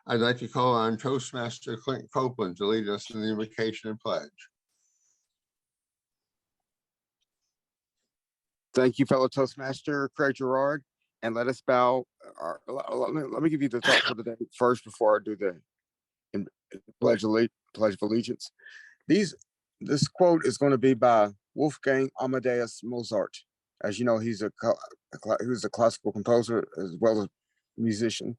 I'd like to call on Toastmaster Clint Copeland to lead us in the invocation and pledge. Thank you, fellow Toastmaster Craig Gerard. And let us bow. Let me give you the thought for the day first before I do the pledge of allegiance. This quote is going to be by Wolfgang Amadeus Mozart. As you know, he's a classical composer as well as musician.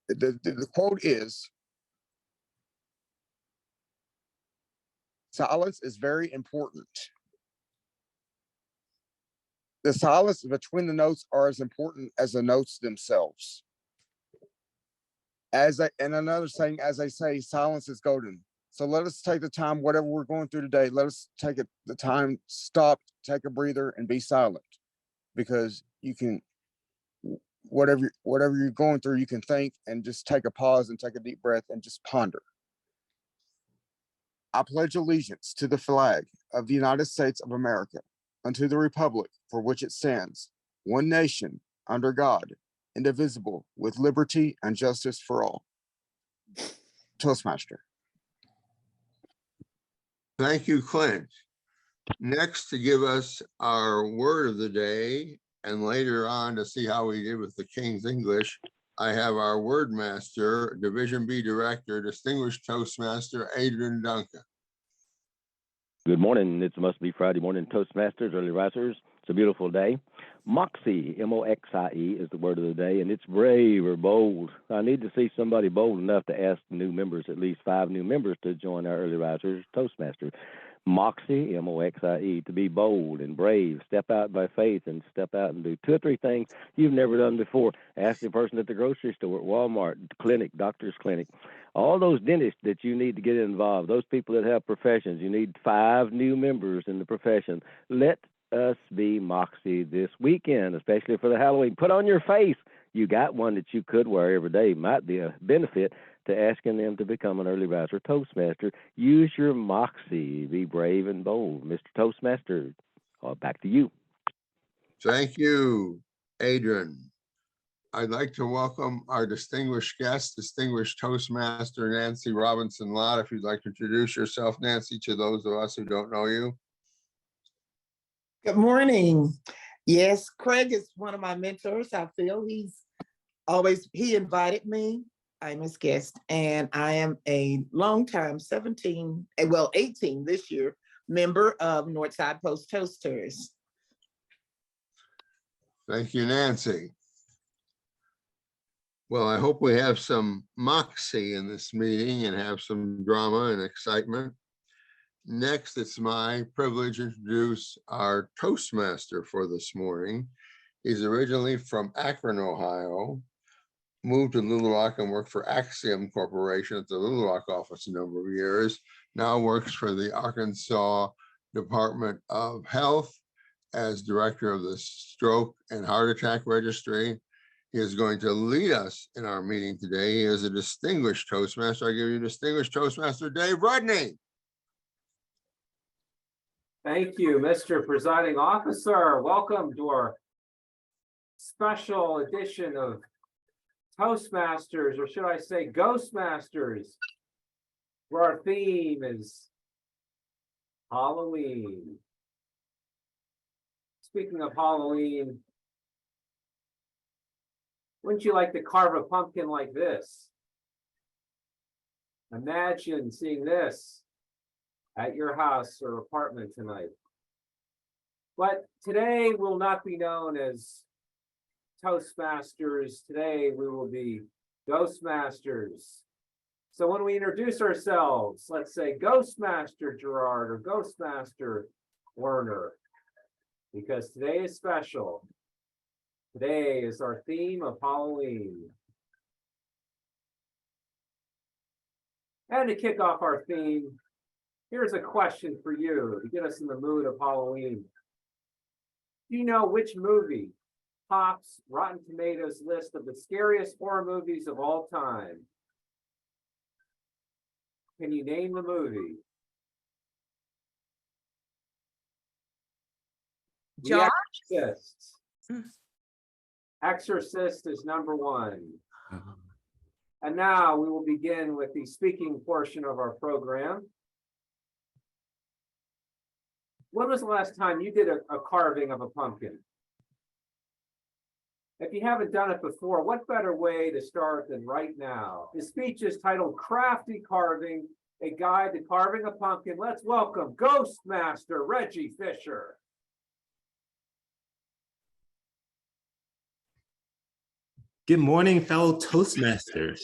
The quote is, "Silence is very important. The silence between the notes are as important as the notes themselves." And another saying, as I say, silence is golden. So let us take the time, whatever we're going through today, let us take the time, stop, take a breather, and be silent. Because you can, whatever you're going through, you can think and just take a pause and take a deep breath and just ponder. I pledge allegiance to the flag of the United States of America, unto the republic for which it stands, one nation, under God, indivisible, with liberty and justice for all. Toastmaster. Thank you, Clint. Next, to give us our word of the day, and later on to see how we did with the King's English, I have our word master, Division B Director, Distinguished Toastmaster Adrian Duncan. Good morning. It must be Friday morning, Toastmasters, early risers. It's a beautiful day. Moxie, M-O-X-I-E, is the word of the day, and it's brave or bold. I need to see somebody bold enough to ask new members, at least 5 new members, to join our early risers Toastmasters. Moxie, M-O-X-I-E, to be bold and brave. Step out by faith and step out and do 2 or 3 things you've never done before. Ask the person at the grocery store, at Walmart, clinic, doctor's clinic, all those dentists that you need to get involved, those people that have professions. You need 5 new members in the profession. Let us be Moxie this weekend, especially for the Halloween. Put on your face. You got one that you could wear every day. Might be a benefit to asking them to become an early riser Toastmaster. Use your Moxie. Be brave and bold. Mr. Toastmaster, back to you. Thank you, Adrian. I'd like to welcome our distinguished guest, Distinguished Toastmaster Nancy Robinson-Lott. If you'd like to introduce yourself, Nancy, to those of us who don't know you. Good morning. Yes, Craig is one of my mentors. I feel he invited me. I'm his guest, and I am a longtime 18 this year member of Northside Post Toasters. Thank you, Nancy. Well, I hope we have some moxie in this meeting and have some drama and excitement. Next, it's my privilege to introduce our Toastmaster for this morning. He's originally from Akron, Ohio, moved to Little Rock and worked for Axiom Corporation at the Little Rock office a number of years. Now works for the Arkansas Department of Health as director of the Stroke and Heart Attack Registry. He is going to lead us in our meeting today. He is a distinguished Toastmaster. I give you Distinguished Toastmaster Dave Rudney. Thank you, Mr. Presiding Officer. Welcome to our special edition of Toastmasters, or should I say Ghostmasters, where our theme is Halloween. Speaking of Halloween, wouldn't you like to carve a pumpkin like this? Imagine seeing this at your house or apartment tonight. But today will not be known as Toastmasters. Today we will be Ghostmasters. So when we introduce ourselves, let's say Ghostmaster Gerard or Ghostmaster Werner, because today is special. Today is our theme of Halloween. And to kick off our theme, here's a question for you to get us in the mood of Halloween. Do you know which movie tops Rotten Tomatoes' list of the scariest horror movies of all time? Can you name the movie? John? The Exorcist. Exorcist is number 1. And now we will begin with the speaking portion of our program. When was the last time you did a carving of a pumpkin? If you haven't done it before, what better way to start than right now? His speech is titled Crafty Carving, a guide to carving a pumpkin. Let's welcome Ghostmaster Reggie Fisher. Good morning, fellow Toastmasters.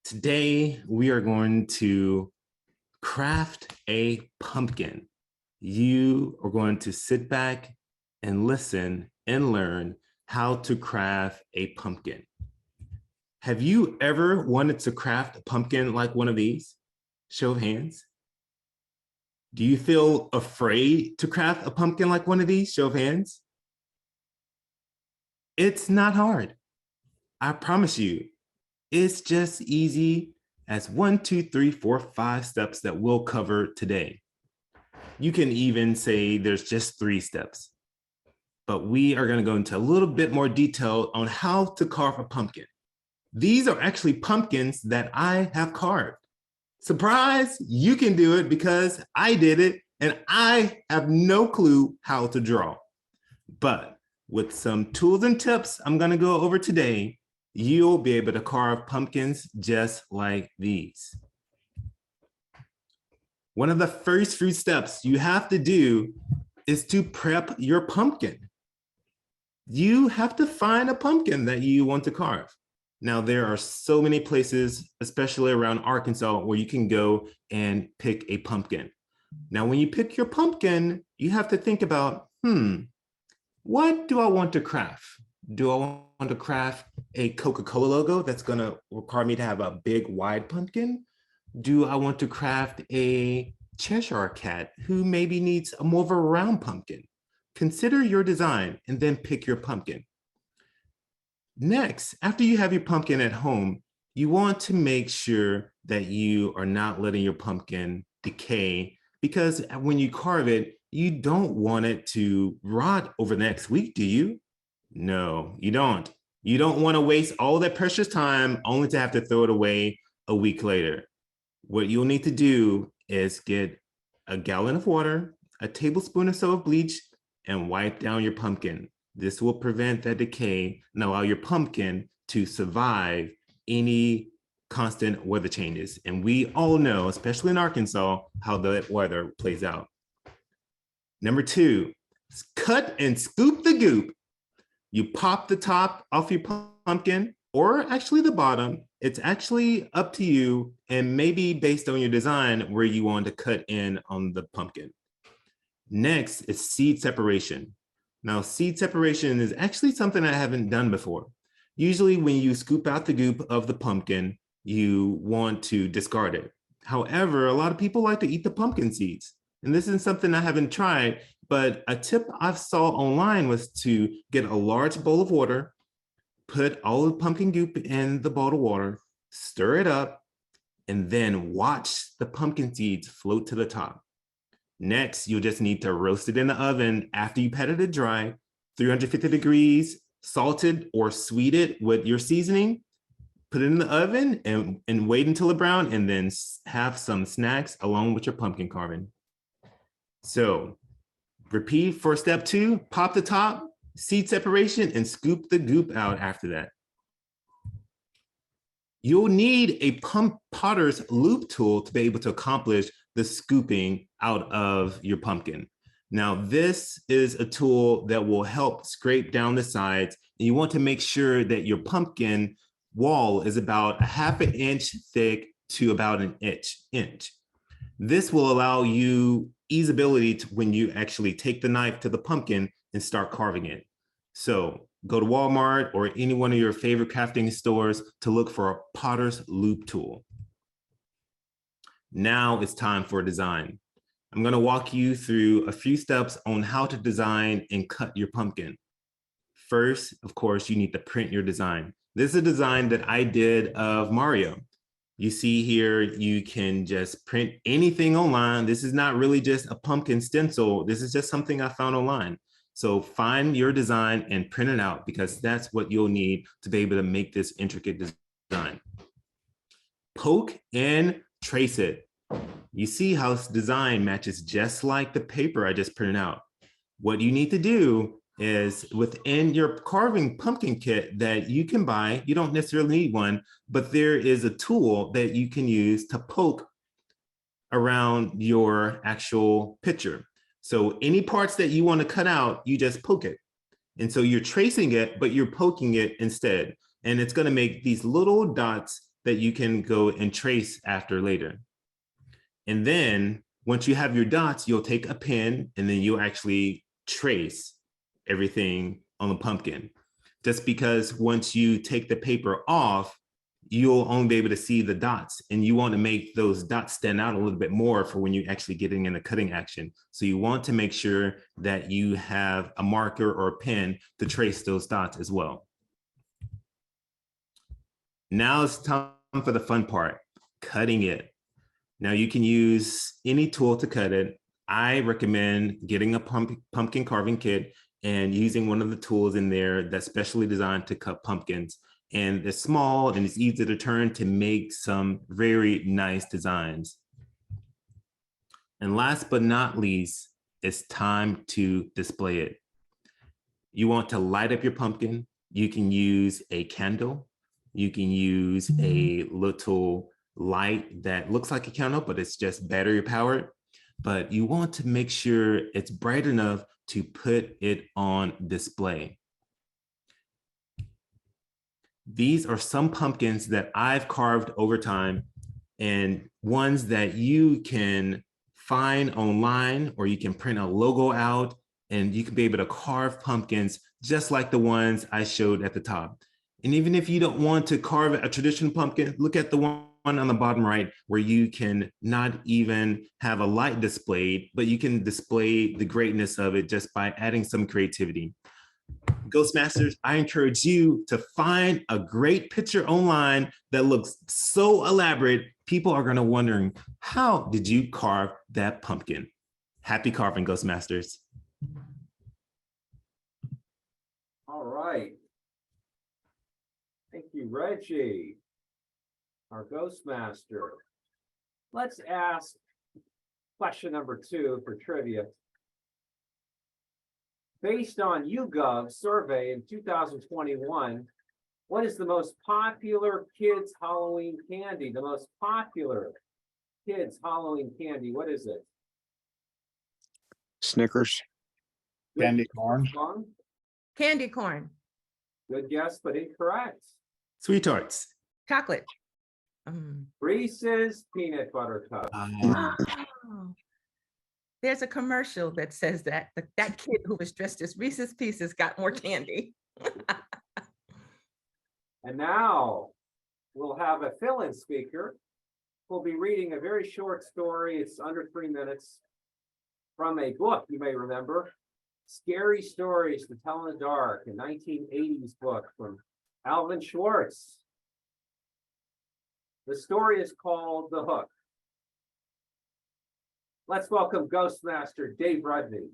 Today, we are going to craft a pumpkin. You are going to sit back and listen and learn how to craft a pumpkin. Have you ever wanted to craft a pumpkin like one of these? Show of hands. Do you feel afraid to craft a pumpkin like one of these? Show of hands. It's not hard. I promise you, it's just easy as 1, 2, 3, 4, 5 steps that we'll cover today. You can even say there's just 3 steps, but we are going to go into a little bit more detail on how to carve a pumpkin. These are actually pumpkins that I have carved. Surprise, you can do it because I did it and I have no clue how to draw. But with some tools and tips I'm going to go over today, you'll be able to carve pumpkins just like these. One of the first few steps you have to do is to prep your pumpkin. You have to find a pumpkin that you want to carve. Now, there are so many places, especially around Arkansas, where you can go and pick a pumpkin. Now, when you pick your pumpkin, you have to think about, what do I want to craft? Do I want to craft a Coca-Cola logo that's going to require me to have a big, wide pumpkin? Do I want to craft a Cheshire cat who maybe needs a more of a round pumpkin? Consider your design and then pick your pumpkin. Next, after you have your pumpkin at home, you want to make sure that you are not letting your pumpkin decay, because when you carve it, you don't want it to rot over the next week, do you? No, you don't. You don't want to waste all that precious time only to have to throw it away a week later. What you'll need to do is get a gallon of water, a tablespoon or so of bleach, and wipe down your pumpkin. This will prevent that decay and allow your pumpkin to survive any constant weather changes. And we all know, especially in Arkansas, how the weather plays out. Number 2, cut and scoop the goop. You pop the top off your pumpkin, or actually the bottom. It's actually up to you, and maybe based on your design where you want to cut in on the pumpkin. Next is seed separation. Now, seed separation is actually something I haven't done before. Usually when you scoop out the goop of the pumpkin, you want to discard it. However, a lot of people like to eat the pumpkin seeds. And this is something I haven't tried, but a tip I saw online was to get a large bowl of water, put all the pumpkin goop in the bowl of water, stir it up, and then watch the pumpkin seeds float to the top. Next, you'll just need to roast it in the oven after you patted it dry, 350 degrees, salted or sweetened with your seasoning. Put it in the oven and wait until it brown, and then have some snacks along with your pumpkin carving. So repeat for step 2, pop the top, seed separation, and scoop the goop out after that. You'll need a potter's loop tool to be able to accomplish the scooping out of your pumpkin. Now, this is a tool that will help scrape down the sides, and you want to make sure that your pumpkin wall is about 1/2 inch thick to about an inch. This will allow you easeability to when you actually take the knife to the pumpkin and start carving it. So go to Walmart or any one of your favorite crafting stores to look for a potter's loop tool. Now it's time for design. I'm going to walk you through a few steps on how to design and cut your pumpkin. First, of course, you need to print your design. This is a design that I did of Mario. You see here, you can just print anything online. This is not really just a pumpkin stencil. This is just something I found online. So find your design and print it out, because that's what you'll need to be able to make this intricate design. Poke and trace it. You see how this design matches just like the paper I just printed out. What you need to do is within your carving pumpkin kit that you can buy, you don't necessarily need one, but there is a tool that you can use to poke around your actual picture. So any parts that you want to cut out, you just poke it. And so you're tracing it, but you're poking it instead. And it's going to make these little dots that you can go and trace after later. And then once you have your dots, you'll take a pen and then you'll actually trace everything on the pumpkin. Just because once you take the paper off, you'll only be able to see the dots, and you want to make those dots stand out a little bit more for when you're actually getting in the cutting action. So you want to make sure that you have a marker or a pen to trace those dots as well. Now it's time for the fun part, cutting it. Now you can use any tool to cut it. I recommend getting a pumpkin carving kit and using one of the tools in there that's specially designed to cut pumpkins. And it's small and it's easy to turn to make some very nice designs. And last but not least, it's time to display it. You want to light up your pumpkin. You can use a candle. You can use a little light that looks like a candle, but it's just battery powered. But you want to make sure it's bright enough to put it on display. These are some pumpkins that I've carved over time, and ones that you can find online, or you can print a logo out and you can be able to carve pumpkins just like the ones I showed at the top. And even if you don't want to carve a traditional pumpkin, look at the one on the bottom right where you can not even have a light displayed, but you can display the greatness of it just by adding some creativity. Ghostmasters, I encourage you to find a great picture online that looks so elaborate, people are going to wondering, how did you carve that pumpkin? Happy carving, Ghostmasters. All right. Thank you, Reggie, our Ghostmaster. Let's ask question number 2 for trivia. Based on YouGov survey in 2021, what is the most popular kids' Halloween candy? The most popular kids' Halloween candy, what is it? Snickers. Good Candy corn. guess, Candy corn, Good guess, but incorrect. Sweet tarts. chocolate. Reese's peanut butter cup. Oh, there's a commercial that says that that kid who was dressed as Reese's Pieces got more candy. And now we'll have a fill-in speaker. We'll be reading a very short story. It's under 3 minutes from a book you may remember, Scary Stories to Tell in the Dark, a 1980s book from Alvin Schwartz. The story is called The Hook. Let's welcome Ghostmaster Dave Rudney.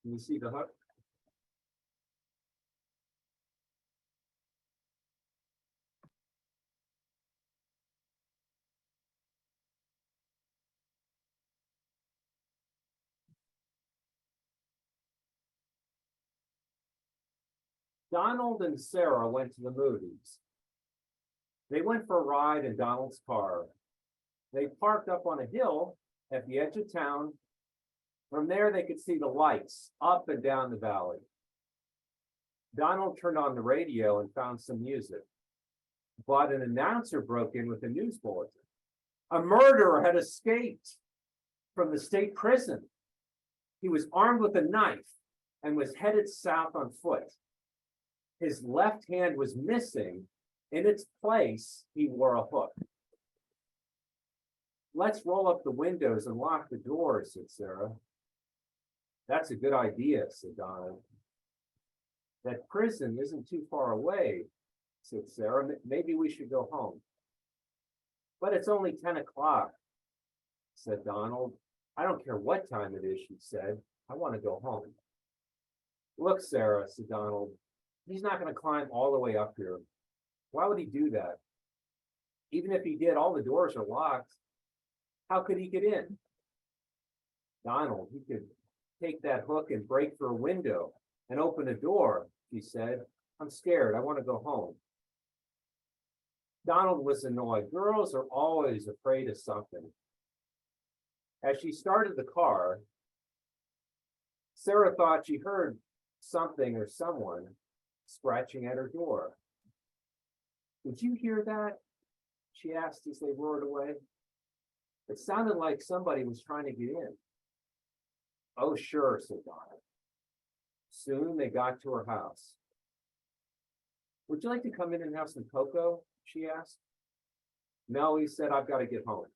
Can you see the hook? Donald and Sarah went to the movies. They went for a ride in Donald's car. They parked up on a hill at the edge of town. From there, they could see the lights up and down the valley. Donald turned on the radio and found some music, but an announcer broke in with a news bulletin. A murderer had escaped from the state prison. He was armed with a knife and was headed south on foot. His left hand was missing. In its place, he wore a hook. Let's roll up the windows and lock the doors, said Sarah. That's a good idea, said Donald. That prison isn't too far away, said Sarah. Maybe we should go home. But it's only 10 o'clock, said Donald. I don't care what time it is, she said. I want to go home. Look, Sarah, said Donald, he's not going to climb all the way up here. Why would he do that? Even if he did, all the doors are locked. How could he get in? Donald, he could take that hook and break through a window and open a door, she said. I'm scared. I want to go home. Donald was annoyed. Girls are always afraid of something. As she started the car, Sarah thought she heard something or someone scratching at her door. Did you hear that? She asked as they roared away. It sounded like somebody was trying to get in. Oh, sure, said Donald. Soon they got to her house. Would you like to come in and have some cocoa? She asked. No, he said, I've got to get home.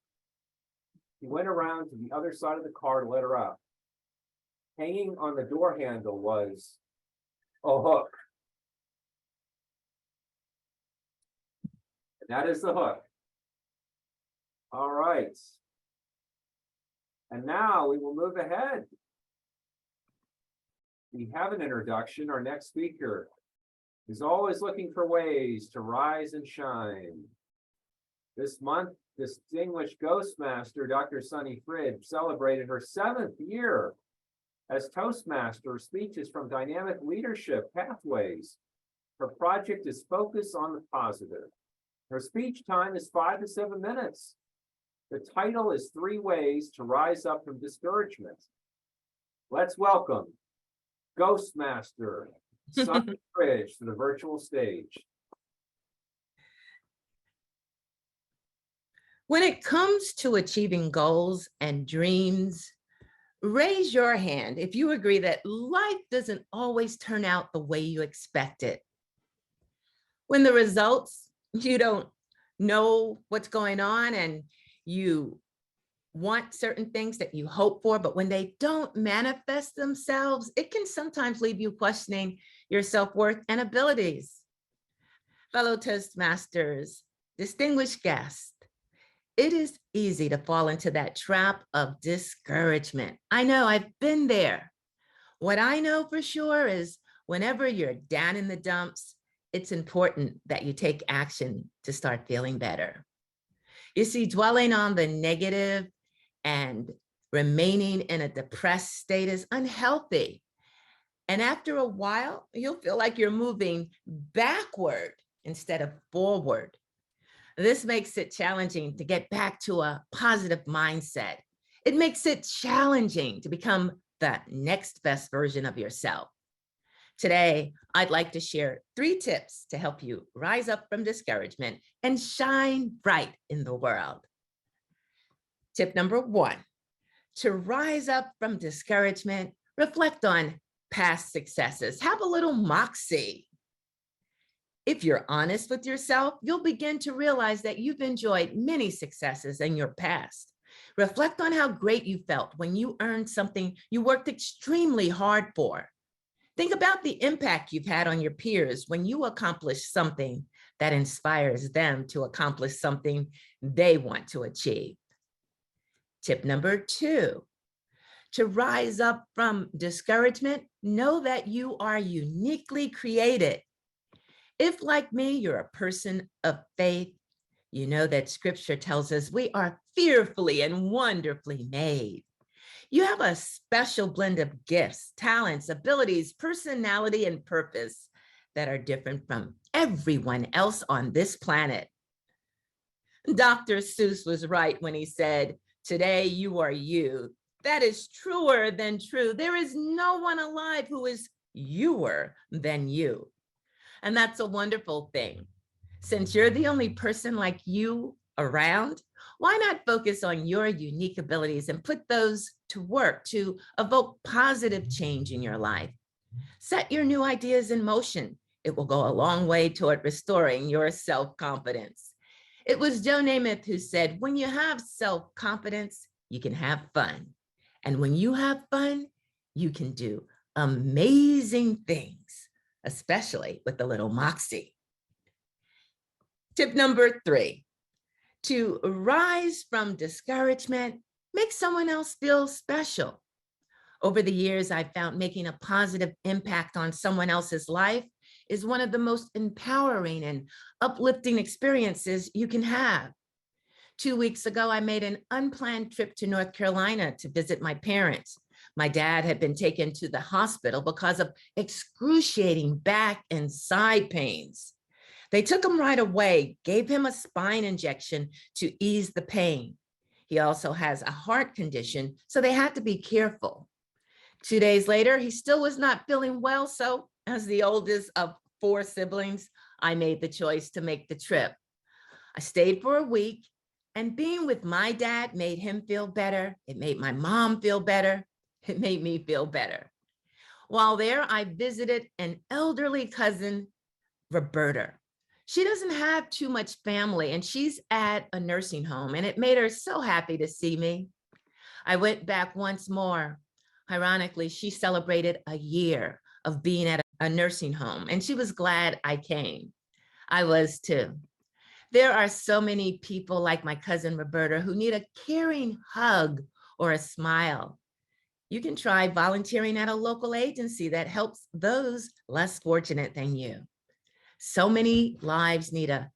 He went around to the other side of the car to let her out. Hanging on the door handle was a hook. And that is the hook. All right. And now we will move ahead. We have an introduction. Our next speaker is always looking for ways to rise and shine. This month, distinguished Ghostmaster Dr. Sunny Fridge celebrated her 7th year as Toastmaster. Speeches from Dynamic Leadership Pathways. Her project is focused on the positive. Her speech time is 5 to 7 minutes. The title is 3 Ways to Rise Up from Discouragement. Let's welcome Ghostmaster Sunny Fridge to the virtual stage. When it comes to achieving goals and dreams, raise your hand if you agree that life doesn't always turn out the way you expect it. When the results, you don't know what's going on and you want certain things that you hope for, but when they don't manifest themselves, it can sometimes leave you questioning your self-worth and abilities. Fellow Toastmasters, distinguished guests, it is easy to fall into that trap of discouragement. I know, I've been there. What I know for sure is whenever you're down in the dumps, it's important that you take action to start feeling better. You see, dwelling on the negative and remaining in a depressed state is unhealthy. And after a while, you'll feel like you're moving backward instead of forward. This makes it challenging to get back to a positive mindset. It makes it challenging to become the next best version of yourself. Today, I'd like to share 3 tips to help you rise up from discouragement and shine bright in the world. Tip number 1, to rise up from discouragement, reflect on past successes. Have a little moxie. If you're honest with yourself, you'll begin to realize that you've enjoyed many successes in your past. Reflect on how great you felt when you earned something you worked extremely hard for. Think about the impact you've had on your peers when you accomplish something that inspires them to accomplish something they want to achieve. Tip number 2, to rise up from discouragement, know that you are uniquely created. If, like me, you're a person of faith, you know that scripture tells us we are fearfully and wonderfully made. You have a special blend of gifts, talents, abilities, personality, and purpose that are different from everyone else on this planet. Dr. Seuss was right when he said, "Today you are you." That is truer than true. There is no one alive who is youer than you. And that's a wonderful thing. Since you're the only person like you around, why not focus on your unique abilities and put those to work to evoke positive change in your life? Set your new ideas in motion. It will go a long way toward restoring your self-confidence. It was Joe Namath who said, when you have self-confidence, you can have fun. And when you have fun, you can do amazing things. especially with the little Moxie. Tip number 3, to rise from discouragement, make someone else feel special. Over the years, I've found making a positive impact on someone else's life is one of the most empowering and uplifting experiences you can have. 2 weeks ago, I made an unplanned trip to North Carolina to visit my parents. My dad had been taken to the hospital because of excruciating back and side pains. They took him right away, gave him a spine injection to ease the pain. He also has a heart condition, so they had to be careful. 2 days later, he still was not feeling well, so as the oldest of 4 siblings, I made the choice to make the trip. I stayed for a week, and being with my dad made him feel better. It made my mom feel better. It made me feel better. While there, I visited an elderly cousin, Roberta. She doesn't have too much family, and she's at a nursing home, and it made her so happy to see me. I went back once more. Ironically, she celebrated a year of being at a nursing home, and she was glad I came. I was too. There are so many people like my cousin Roberta who need a caring hug or a smile. You can try volunteering at a local agency that helps those less fortunate than you. So many lives need a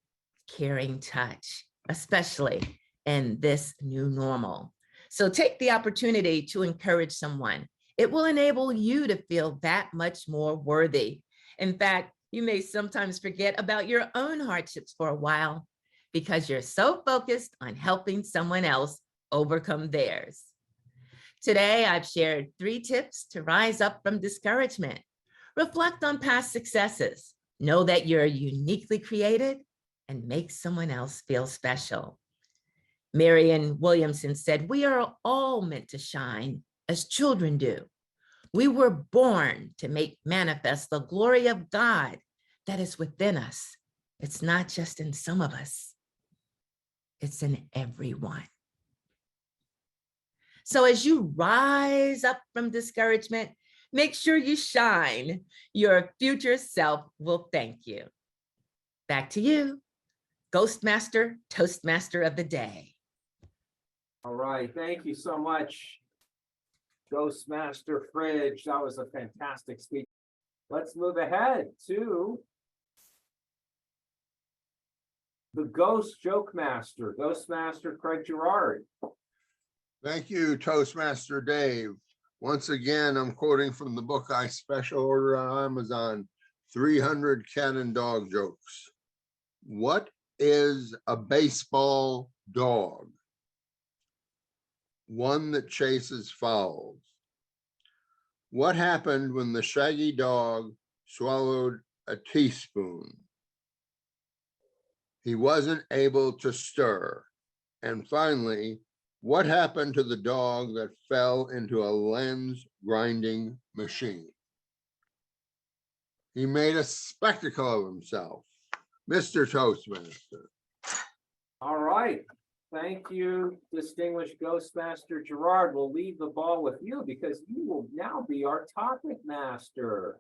caring touch, especially in this new normal. So take the opportunity to encourage someone. It will enable you to feel that much more worthy. In fact, you may sometimes forget about your own hardships for a while because you're so focused on helping someone else overcome theirs. Today, I've shared 3 tips to rise up from discouragement. Reflect on past successes. Know that you're uniquely created and make someone else feel special. Marianne Williamson said, "We are all meant to shine as children do. We were born to make manifest the glory of God that is within us. It's not just in some of us, it's in everyone." So as you rise up from discouragement, make sure you shine. Your future self will thank you. Back to you, Ghostmaster, Toastmaster of the Day. All right, thank you so much, Ghostmaster Fridge. That was a fantastic speech. Let's move ahead to the Ghost Joke Master, Ghostmaster Craig Gerard. Thank you, Toastmaster Dave. Once again, I'm quoting from the book I special ordered on Amazon, 300 Cat and Dog Jokes. What is a baseball dog? One that chases fowls. What happened when the shaggy dog swallowed a teaspoon? He wasn't able to stir. And finally, what happened to the dog that fell into a lens grinding machine? He made a spectacle of himself. Mr. Toastmaster. All right. Thank you, distinguished Ghostmaster Gerard. We'll leave the ball with you because you will now be our topic master.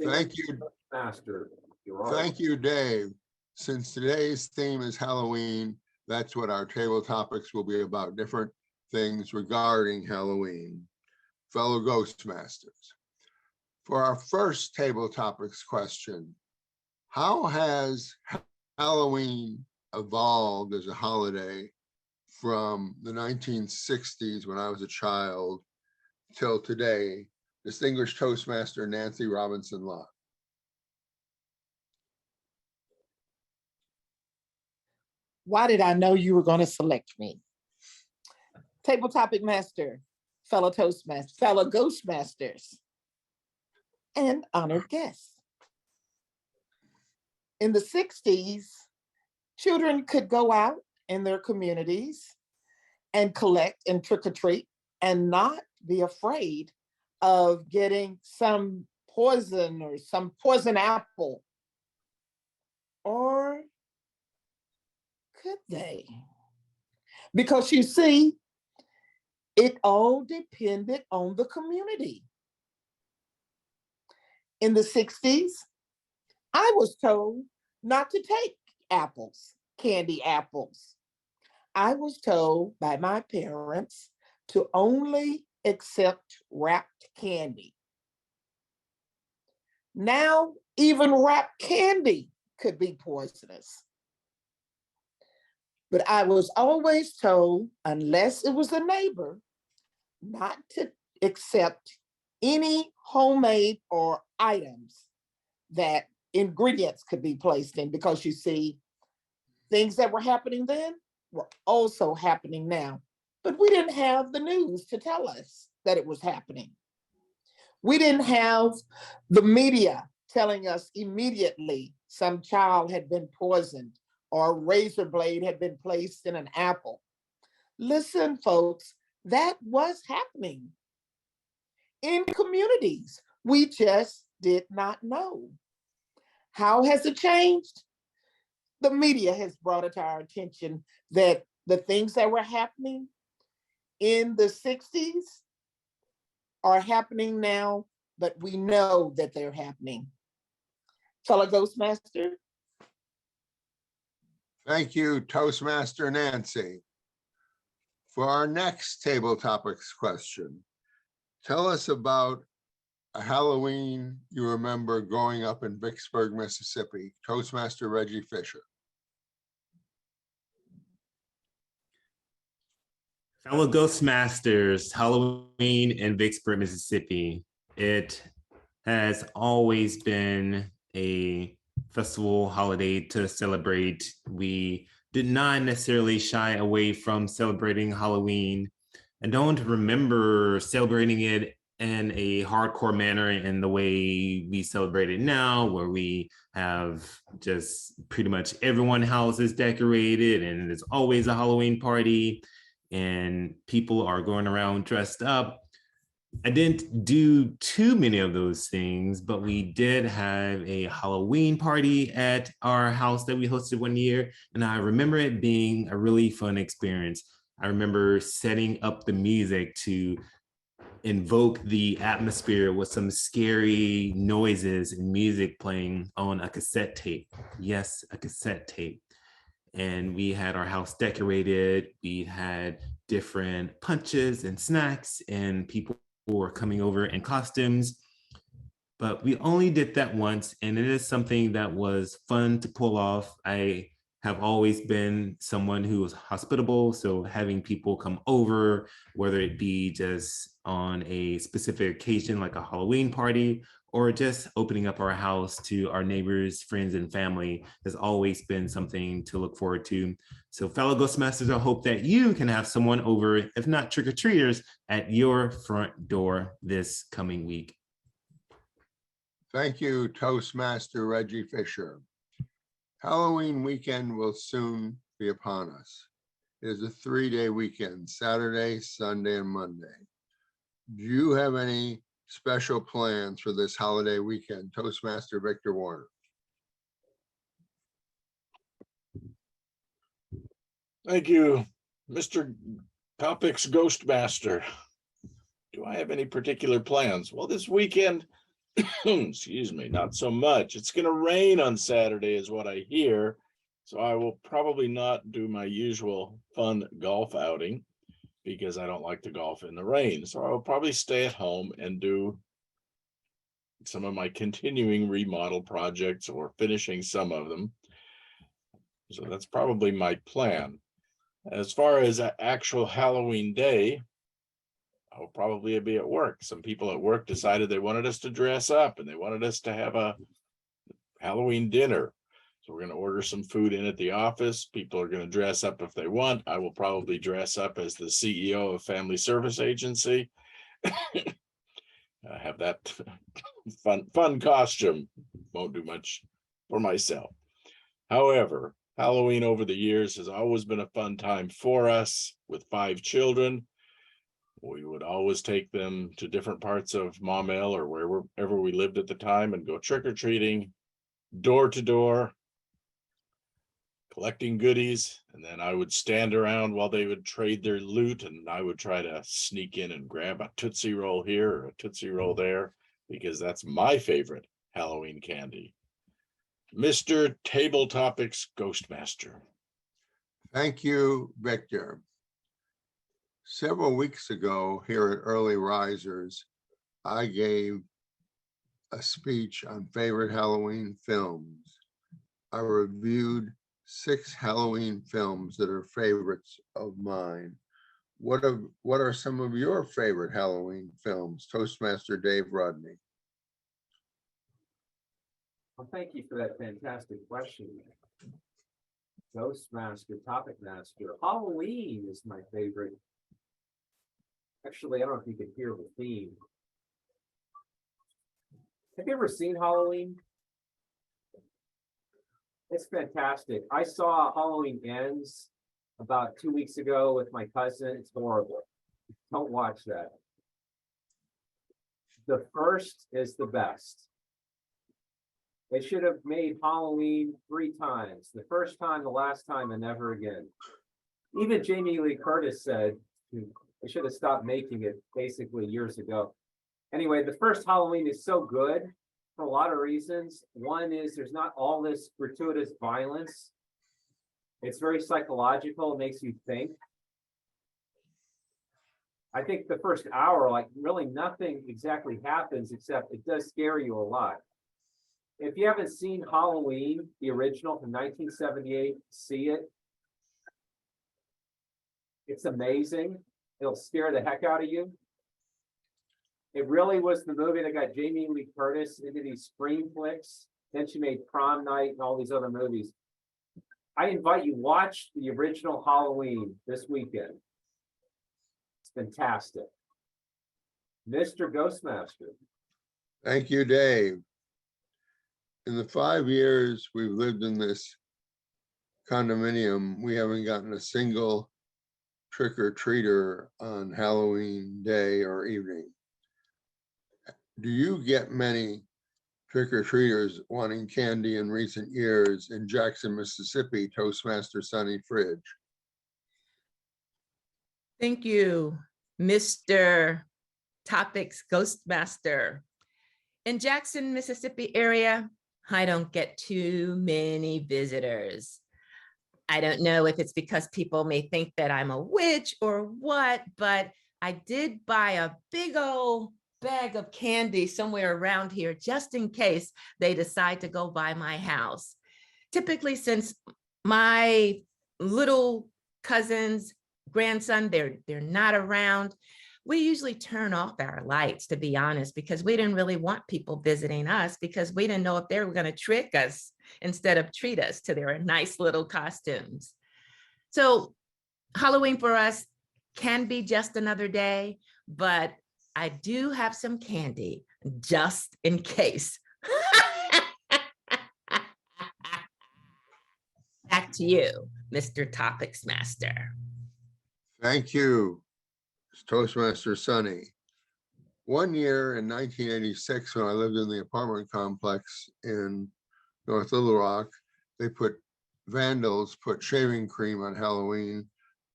Thank you. Master Gerard. Thank you, Dave. Since today's theme is Halloween, that's what our table topics will be about, different things regarding Halloween. Fellow Ghostmasters. For our first table topics question, how has Halloween evolved as a holiday from the 1960s when I was a child till today? Distinguished Toastmaster Nancy Robinson Lott. Why did I know you were going to select me? Table topic master, fellow Toastmasters, fellow Ghostmasters, and honored guests. In the 60s, children could go out in their communities and collect and trick or treat and not be afraid of getting some poison or some poison apple. Or could they? Because you see, it all depended on the community. In the 60s, I was told not to take apples, candy apples. I was told by my parents to only accept wrapped candy. Now, even wrapped candy could be poisonous. But I was always told, unless it was a neighbor, not to accept any homemade or items that ingredients could be placed in, because you see, things that were happening then were also happening now. But we didn't have the news to tell us that it was happening. We didn't have the media telling us immediately some child had been poisoned or a razor blade had been placed in an apple. Listen, folks, that was happening in communities. We just did not know. How has it changed? The media has brought it to our attention that the things that were happening in the 60s are happening now, but we know that they're happening. Fellow Ghostmaster. Thank you, Toastmaster Nancy. For our next table topics question, tell us about a Halloween you remember growing up in Vicksburg, Mississippi. Toastmaster Reggie Fisher. Fellow Ghostmasters, Halloween in Vicksburg, Mississippi. It has always been a festival holiday to celebrate. We did not necessarily shy away from celebrating Halloween. I don't remember celebrating it in a hardcore manner in the way we celebrate it now, where we have just pretty much everyone's house is decorated and there's always a Halloween party and people are going around dressed up. I didn't do too many of those things, but we did have a Halloween party at our house that we hosted one year. And I remember it being a really fun experience. I remember setting up the music to invoke the atmosphere with some scary noises and music playing on a cassette tape. Yes, a cassette tape. And we had our house decorated. We had different punches and snacks, and people were coming over in costumes. But we only did that once, and it is something that was fun to pull off. I have always been someone who was hospitable, so having people come over, whether it be just on a specific occasion like a Halloween party, or just opening up our house to our neighbors, friends, and family has always been something to look forward to. So fellow Ghostmasters, I hope that you can have someone over, if not trick-or-treaters, at your front door this coming week. Thank you, Toastmaster Reggie Fisher. Halloween weekend will soon be upon us. It is a 3-day weekend, Saturday, Sunday, and Monday. Do you have any special plans for this holiday weekend? Toastmaster Victor Warner. Thank you, Mr. Topics Ghostmaster. Do I have any particular plans? Well, this weekend, excuse me, not so much. It's going to rain on Saturday is what I hear. So I will probably not do my usual fun golf outing because I don't like to golf in the rain. So I will probably stay at home and do some of my continuing remodel projects or finishing some of them. So that's probably my plan. As far as actual Halloween day, I'll probably be at work. Some people at work decided they wanted us to dress up and they wanted us to have a Halloween dinner. So we're going to order some food in at the office. People are going to dress up if they want. I will probably dress up as the CEO of Family Service Agency. I have that fun costume. Won't do much for myself. However, Halloween over the years has always been a fun time for us. With 5 children, we would always take them to different parts of Maumelle or wherever we lived at the time and go trick-or-treating, door to door, collecting goodies. And then I would stand around while they would trade their loot, and I would try to sneak in and grab a Tootsie Roll here or a Tootsie Roll there, because that's my favorite Halloween candy. Mr. Table Topics Ghostmaster. Thank you, Victor. Several weeks ago here at Early Risers, I gave a speech on favorite Halloween films. I reviewed 6 Halloween films that are favorites of mine. What are some of your favorite Halloween films? Toastmaster Dave Rodney. Well, thank you for that fantastic question. Ghostmaster, Topic Master. Halloween is my favorite. Actually, I don't know if you can hear the theme. Have you ever seen Halloween? It's fantastic. I saw Halloween Ends about 2 weeks ago with my cousin. It's horrible. Don't watch that. The first is the best. They should have made Halloween 3 times. The first time, the last time, and never again. Even Jamie Lee Curtis said they should have stopped making it basically years ago. Anyway, the first Halloween is so good for a lot of reasons. One is there's not all this gratuitous violence. It's very psychological, it makes you think. I think the first hour, like really nothing exactly happens except it does scare you a lot. If you haven't seen Halloween, the original from 1978, see it. It's amazing. It'll scare the heck out of you. It really was the movie that got Jamie Lee Curtis into these screen flicks. Then she made Prom Night and all these other movies. I invite you, watch the original Halloween this weekend. It's fantastic. Mr. Ghostmaster. Thank you, Dave. In the 5 years we've lived in this condominium, we haven't gotten a single trick-or-treater on Halloween day or evening. Do you get many trick-or-treaters wanting candy in recent years in Jackson, Mississippi, Toastmaster Sonny Fridge? Thank you, Mr. Topics Ghostmaster. In Jackson, Mississippi area, I don't get too many visitors. I don't know if it's because people may think that I'm a witch or what, but I did buy a big old bag of candy somewhere around here just in case they decide to go by my house. Typically, since my little cousin's grandson, they're not around, we usually turn off our lights, to be honest, because we didn't really want people visiting us because we didn't know if they were going to trick us instead of treat us to their nice little costumes. So Halloween for us can be just another day, but I do have some candy just in case. Back to you, Mr. Topics Master. Thank you, Toastmaster Sonny. One year in 1986, when I lived in the apartment complex in North Little Rock, vandals put shaving cream on Halloween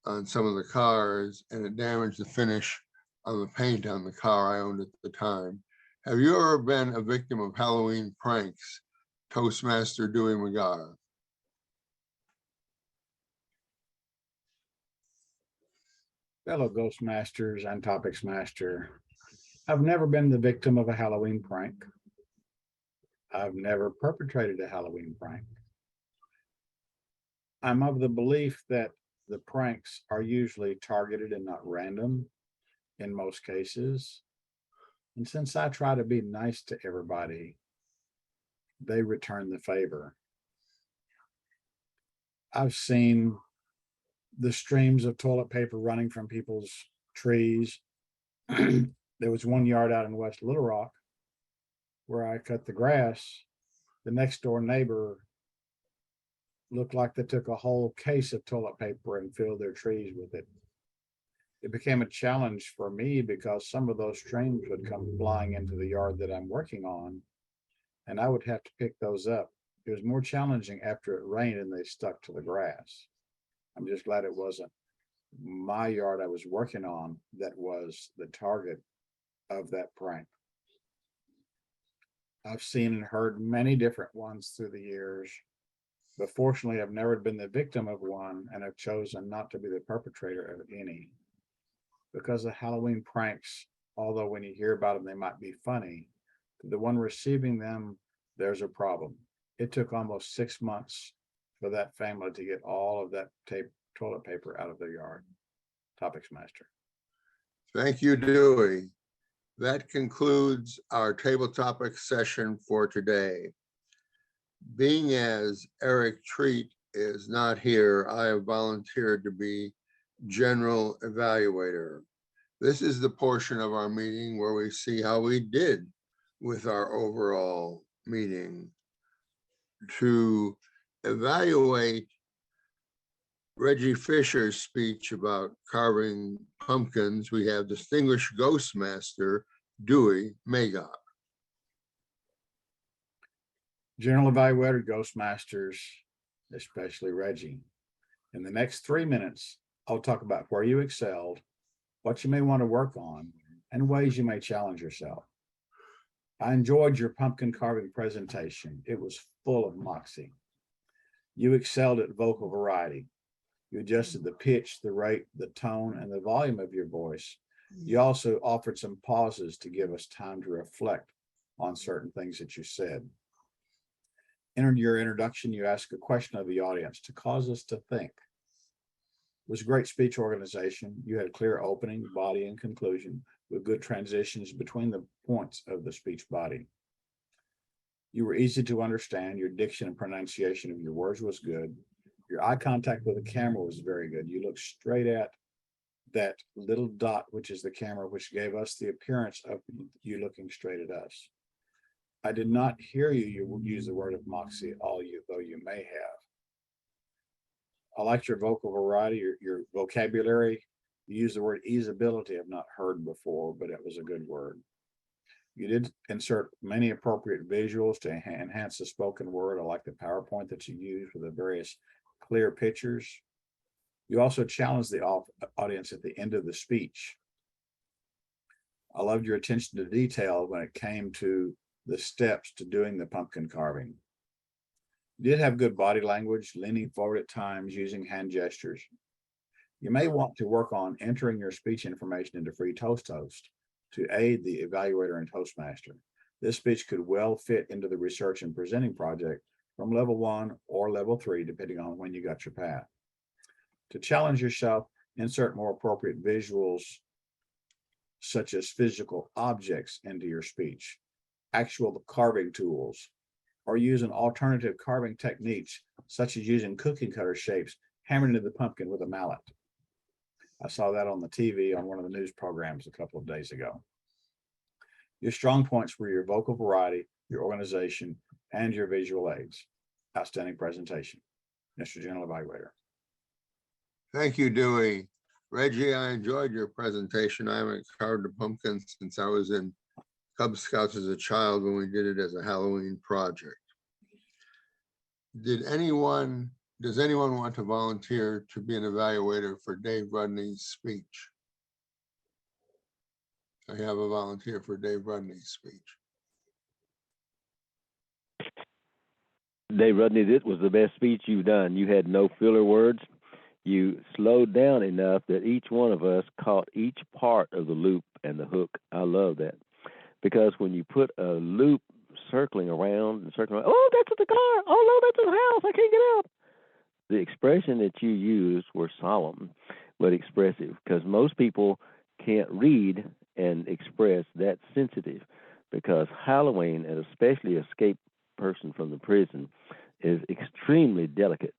on some of the cars, and it damaged the finish on the paint on the car I owned at the time. Have you ever been a victim of Halloween pranks, Toastmaster Dewey McGar? Fellow Ghostmasters and Topics Master, I've never been the victim of a Halloween prank. I've never perpetrated a Halloween prank. I'm of the belief that the pranks are usually targeted and not random in most cases. And since I try to be nice to everybody, they return the favor. I've seen the streams of toilet paper running from people's trees. There was one yard out in West Little Rock where I cut the grass. The next door neighbor looked like they took a whole case of toilet paper and filled their trees with it. It became a challenge for me because some of those streams would come flying into the yard that I'm working on, and I would have to pick those up. It was more challenging after it rained and they stuck to the grass. I'm just glad it wasn't my yard I was working on that was the target of that prank. I've seen and heard many different ones through the years, but fortunately, I've never been the victim of one and have chosen not to be the perpetrator of any. Because the Halloween pranks, although when you hear about them, they might be funny, to the one receiving them, there's a problem. It took almost 6 months for that family to get all of that toilet paper out of their yard. Topics Master. Thank you, Dewey. That concludes our table topic session for today. Being as Eric Treat is not here, I have volunteered to be general evaluator. This is the portion of our meeting where we see how we did with our overall meeting. To evaluate Reggie Fisher's speech about carving pumpkins, we have distinguished Ghostmaster Dewey Magog. General evaluator, Ghostmasters, especially Reggie. In the next 3 minutes, I'll talk about where you excelled, what you may want to work on, and ways you may challenge yourself. I enjoyed your pumpkin carving presentation. It was full of moxie. You excelled at vocal variety. You adjusted the pitch, the rate, the tone, and the volume of your voice. You also offered some pauses to give us time to reflect on certain things that you said. In your introduction, you asked a question of the audience to cause us to think. It was great speech organization. You had a clear opening, body, and conclusion with good transitions between the points of the speech body. You were easy to understand. Your diction and pronunciation of your words was good. Your eye contact with the camera was very good. You looked straight at that little dot, which is the camera, which gave us the appearance of you looking straight at us. I did not hear you use the word of moxie, though you may have. I liked your vocal variety, your vocabulary. You used the word easeability I've not heard before, but it was a good word. You did insert many appropriate visuals to enhance the spoken word. I like the PowerPoint that you used with the various clear pictures. You also challenged the audience at the end of the speech. I loved your attention to detail when it came to the steps to doing the pumpkin carving. You did have good body language, leaning forward at times, using hand gestures. You may want to work on entering your speech information into Free Toast to aid the evaluator and Toastmaster. This speech could well fit into the research and presenting project from level 1 or level 3, depending on when you got your path. To challenge yourself, insert more appropriate visuals, such as physical objects, into your speech, actual carving tools, or using alternative carving techniques, such as using cookie cutter shapes hammered into the pumpkin with a mallet. I saw that on the TV on one of the news programs a couple of days ago. Your strong points were your vocal variety, your organization, and your visual aids. Outstanding presentation, Mr. General Evaluator. Thank you, Dewey. Reggie, I enjoyed your presentation. I haven't carved a pumpkin since I was in Cub Scouts as a child when we did it as a Halloween project. Does anyone want to volunteer to be an evaluator for Dave Rudney's speech? I have a volunteer for Dave Rudney's speech. Dave Rudney, this was the best speech you've done. You had no filler words. You slowed down enough that each one of us caught each part of the loop and the hook. I love that. Because when you put a loop circling around and circling around, oh, that's at the car. Oh, no, that's at the house. I can't get out. The expression that you used were solemn but expressive, because most people can't read and express that sensitive, because Halloween, and especially escaped person from the prison, is extremely delicate.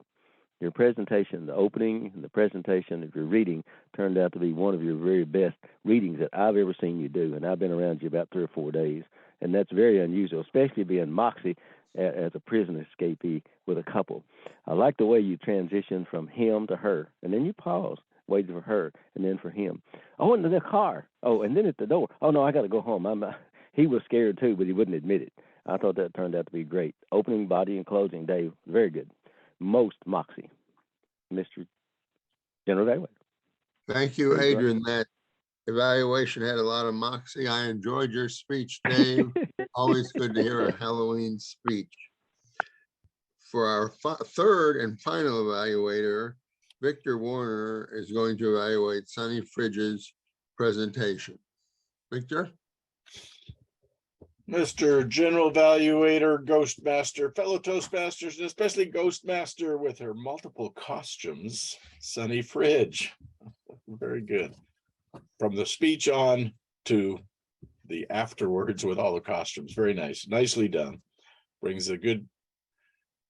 Your presentation, the opening and the presentation of your reading turned out to be one of your very best readings that I've ever seen you do, and I've been around you about 3 or 4 days, and that's very unusual, especially being Moxie as a prison escapee with a couple. I like the way you transitioned from him to her, and then you paused, waited for her, and then for him. Oh, and the car. Oh, and then at the door. Oh, no, I got to go home. He was scared too, but he wouldn't admit it. I thought that turned out to be great. Opening, body, and closing, Dave, very good. Most Moxie, Mr. General Evaluator. Thank you, Adrian. That evaluation had a lot of moxie. I enjoyed your speech, Dave. Always good to hear a Halloween speech. For our third and final evaluator, Victor Warner is going to evaluate Sonny Fridge's presentation. Victor? Mr. General Evaluator, Ghostmaster, fellow Toastmasters, and especially Ghostmaster with her multiple costumes, Sonny Fridge. Very good. From the speech on to the afterwards with all the costumes. Very nice. Nicely done. Brings a good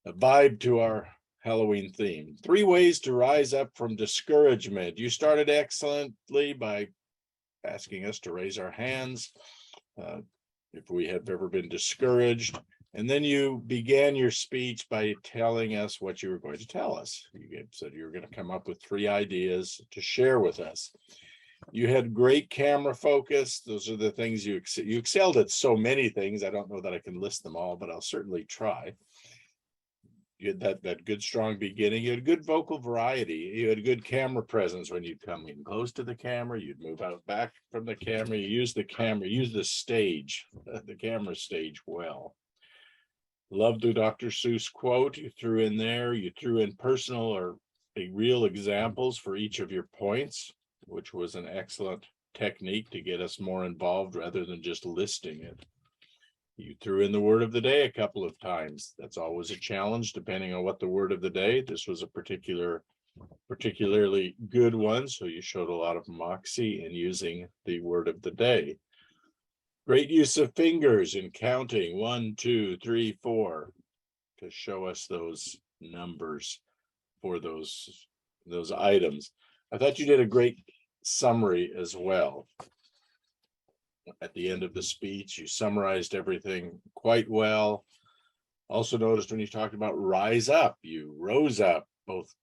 vibe to our Halloween theme. 3 ways to rise up from discouragement. You started excellently by asking us to raise our hands if we have ever been discouraged. And then you began your speech by telling us what you were going to tell us. You said you were going to come up with 3 ideas to share with us. You had great camera focus. Those are the things you excelled at. So many things. I don't know that I can list them all, but I'll certainly try. You had that good, strong beginning. You had good vocal variety. You had good camera presence when you'd come in close to the camera. You'd move out back from the camera. You use the camera, use the stage, the camera stage well. Loved the Dr. Seuss quote you threw in there. You threw in personal or real examples for each of your points, which was an excellent technique to get us more involved rather than just listing it. You threw in the word of the day a couple of times. That's always a challenge depending on what the word of the day. This was a particularly good one. So you showed a lot of moxie in using the word of the day. Great use of fingers in counting 1, 2, 3, 4 to show us those numbers for those items. I thought you did a great summary as well. At the end of the speech, you summarized everything quite well. Also noticed when you talked about rise up, you rose up both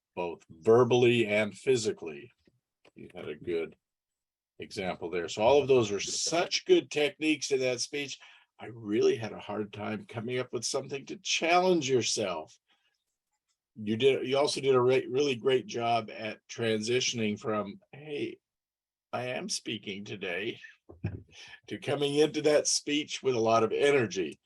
verbally and physically. You had a good example there. So all of those are such good techniques in that speech. I really had a hard time coming up with something to challenge yourself. You also did a really great job at transitioning from, hey, I am speaking today, to coming into that speech with a lot of energy.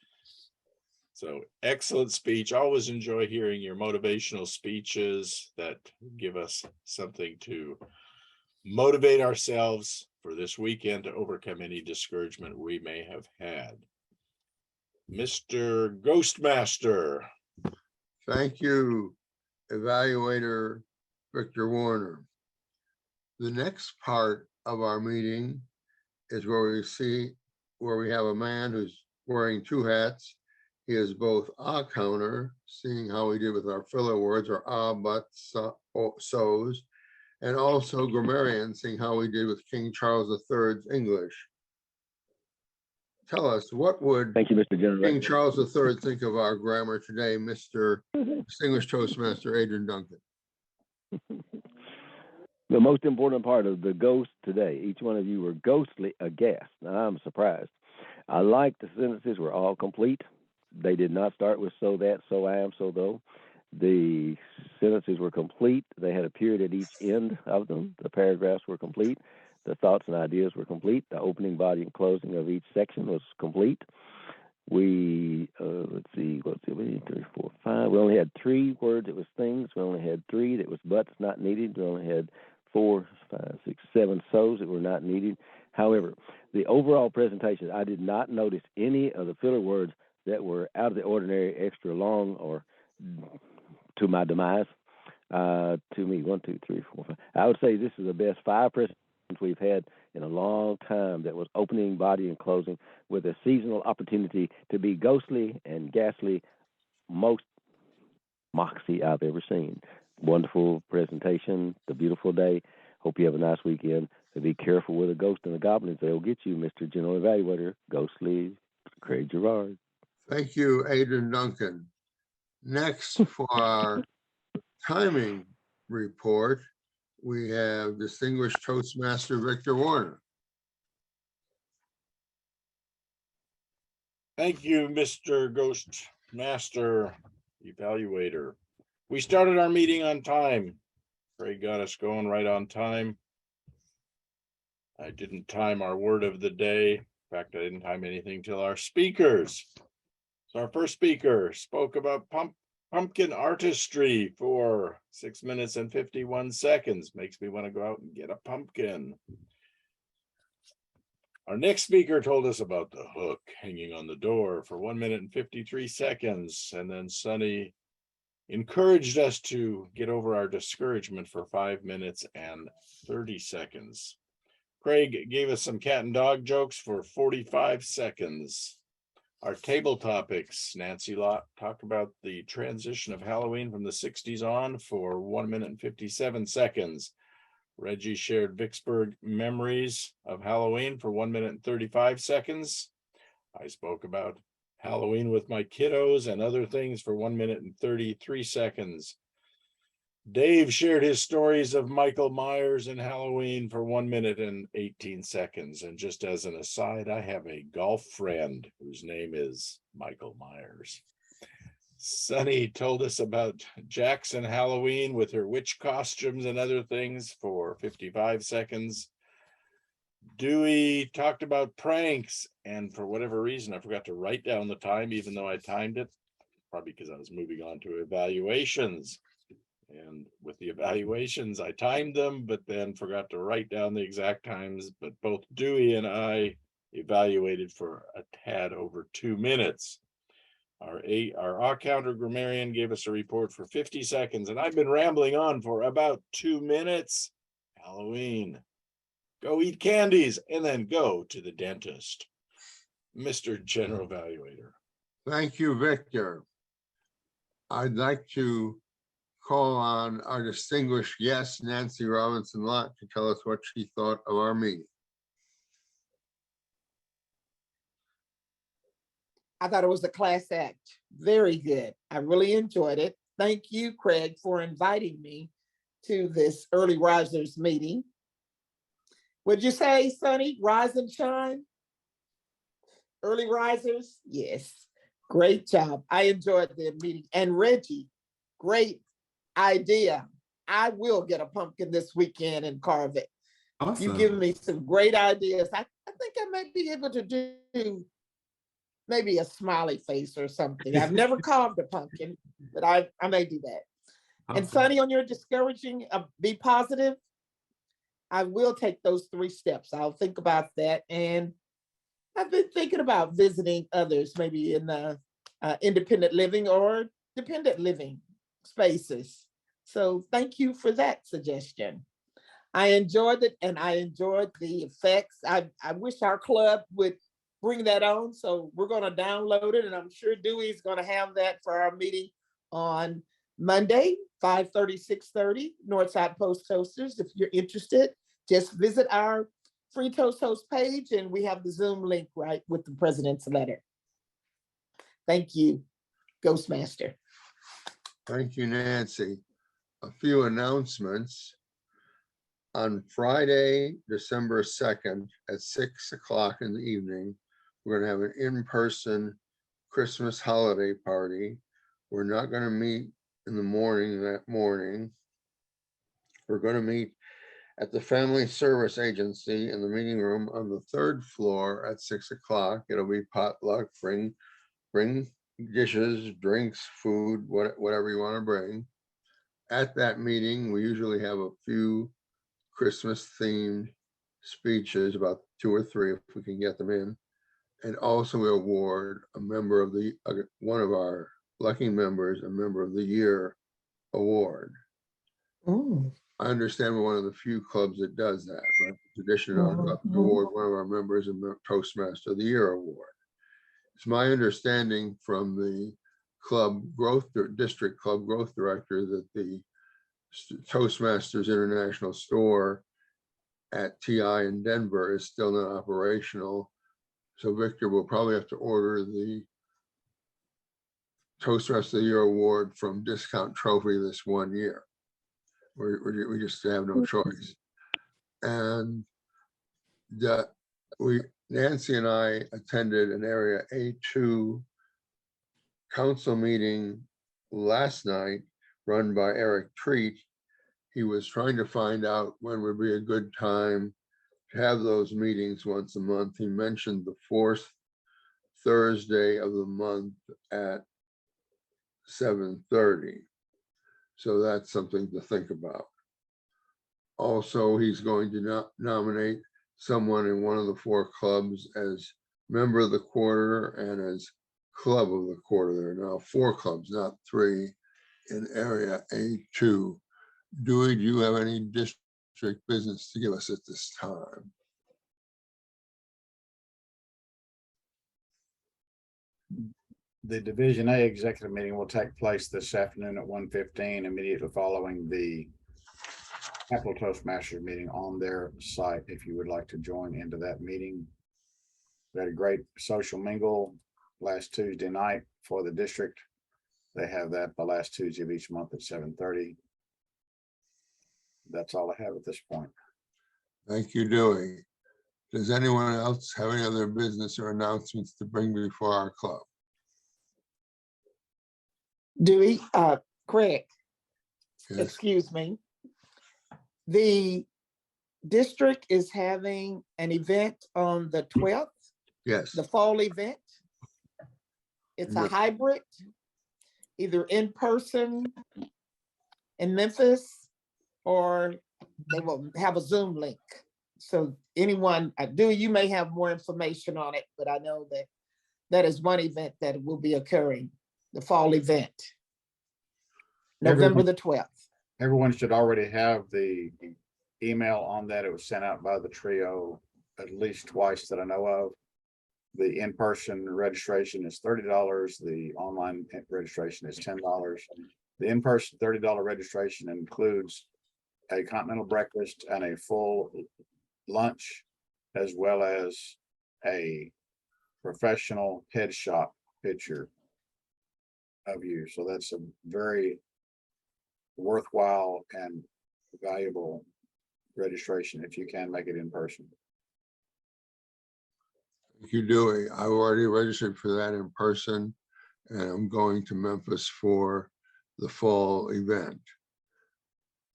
So excellent speech. Always enjoy hearing your motivational speeches that give us something to motivate ourselves for this weekend to overcome any discouragement we may have had. Mr. Ghostmaster. Thank you, Evaluator Victor Warner. The next part of our meeting is where we have a man who's wearing 2 hats. He is both a counter, seeing how we did with our filler words, or but, so's, and also grammarian, seeing how we did with King Charles III's English. Tell us, what would Thank you, Mr. General. King Charles III think of our grammar today, Mr. Distinguished Toastmaster Adrian Duncan? The most important part of the ghost today, each one of you were ghostly aghast. Now, I'm surprised. I like the sentences were all complete. They did not start with so that, so I am, so though. The sentences were complete. They had a period at each end of them. The paragraphs were complete. The thoughts and ideas were complete. The opening, body, and closing of each section was complete. We, let's see, 1, 2, 3, 4, 5. We only had 3 words. It was things. We only had 3 that was buts, not needed. We only had 4, 5, 6, 7 so's that were not needed. However, the overall presentation, I did not notice any of the filler words that were out of the ordinary, extra long, or to my demise. To me, 1, 2, 3, 4, 5. I would say this is the best 5 presentations we've had in a long time that was opening, body, and closing with a seasonal opportunity to be ghostly and ghastly, most moxie I've ever seen. Wonderful presentation, the beautiful day. Hope you have a nice weekend. So be careful with the ghost and the goblins. They'll get you, Mr. General Evaluator, Ghostly Craig Gerard. Thank you, Adrian Duncan. Next, for our timing report, we have Distinguished Toastmaster Victor Warner. Thank you, Mr. Ghostmaster Evaluator. We started our meeting on time. Craig got us going right on time. I didn't time our word of the day. In fact, I didn't time anything till our speakers. So our first speaker spoke about pumpkin artistry for 6 minutes and 51 seconds. Makes me want to go out and get a pumpkin. Our next speaker told us about the hook hanging on the door for 1 minute and 53 seconds. And then Sunny encouraged us to get over our discouragement for 5 minutes and 30 seconds. Craig gave us some cat and dog jokes for 45 seconds. Our table topics, Nancy Lott talked about the transition of Halloween from the 60s on for 1 minute and 57 seconds. Reggie shared Vicksburg memories of Halloween for 1 minute and 35 seconds. I spoke about Halloween with my kiddos and other things for 1 minute and 33 seconds. Dave shared his stories of Michael Myers and Halloween for 1 minute and 18 seconds. And just as an aside, I have a golf friend whose name is Michael Myers. Sunny told us about Jackson Halloween with her witch costumes and other things for 55 seconds. Dewey talked about pranks, and for whatever reason, I forgot to write down the time, even though I timed it, probably because I was moving on to evaluations. And with the evaluations, I timed them, but then forgot to write down the exact times. But both Dewey and I evaluated for a tad over 2 minutes. Our counter grammarian gave us a report for 50 seconds, and I've been rambling on for about 2 minutes. Halloween. Go eat candies and then go to the dentist. Mr. General Evaluator. Thank you, Victor. I'd like to call on our distinguished guest, Nancy Robinson Lott, to tell us what she thought of our meeting. I thought it was a class act. Very good. I really enjoyed it. Thank you, Craig, for inviting me to this early risers meeting. Would you say, Sonny, rise and shine? Early risers? Yes. Great job. I enjoyed the meeting. And Reggie, great idea. I will get a pumpkin this weekend and carve it. Awesome. You've given me some great ideas. I think I might be able to do maybe a smiley face or something. I've never carved a pumpkin, but I may do that. And Awesome. Sonny, on your discouraging, be positive. I will take those 3 steps. I'll think about that. And I've been thinking about visiting others, maybe in the independent living or dependent living spaces. So thank you for that suggestion. I enjoyed it, and I enjoyed the effects. I wish our club would bring that on. So we're going to download it, and I'm sure Dewey's going to have that for our meeting on Monday, 5:30, 6:30, Northside Post Toasters. If you're interested, just visit our Free Toast Host page, and we have the Zoom link right with the president's letter. Thank you, Ghostmaster. Thank you, Nancy. A few announcements. On Friday, December 2nd at 6 o'clock in the evening, we're going to have an in-person Christmas holiday party. We're not going to meet in the morning that morning. We're going to meet at the Family Service Agency in the meeting room on the 3rd floor at 6 o'clock. It'll be potluck. Bring dishes, drinks, food, whatever you want to bring. At that meeting, we usually have a few Christmas themed speeches, about 2 or 3 if we can get them in. And also we award a member of the, one of our lucky members, a Member of the Year award. Ooh. I understand we're one of the few clubs that does that, but tradition to award one of our members a Toastmaster of the Year award. It's my understanding from the club growth, district club growth director, that the Toastmasters International store at TI in Denver is still not operational. So Victor will probably have to order the Toastmaster of the Year award from Discount Trophy this 1 year. We just have no choice. And Nancy and I attended an Area A2 council meeting last night run by Eric Treat. He was trying to find out when would be a good time have those meetings once a month. He mentioned the fourth Thursday of the month at 7:30. So that's something to think about. Also, he's going to nominate someone in one of the 4 clubs as member of the quarter and as club of the quarter. There are now 4 clubs, not 3, in area A2. Dewey, do you have any district business to give us at this time? The Division A executive meeting will take place this afternoon at 1:15, immediately following the Capital Toastmasters meeting on their site. If you would like to join into that meeting, we had a great social mingle last Tuesday night for the district. They have that the last Tuesday of each month at 7:30. That's all I have at this point. Thank you, Dewey. Does anyone else have any other business or announcements to bring before our club? Dewey, Craig, Yes, excuse me. The district is having an event on the 12th, yes. the fall event. It's a Yes. hybrid, either in person in Memphis, or they will have a Zoom link. So anyone, Dewey, you may have more information on it, but I know that that is one event that will be occurring, the fall event. November the 12th. Everyone should already have the email on that. It was sent out by the trio at least twice that I know of. The in-person registration is $30. The online registration is $10. The in-person $30 registration includes a continental breakfast and a full lunch, as well as a professional headshot picture of you. So that's a very worthwhile and valuable registration if you can make it in person. Thank you, Dewey. I've already registered for that in person, and I'm going to Memphis for the fall event.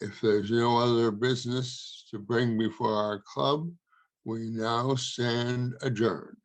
If there's no other business to bring before our club, we now stand adjourned.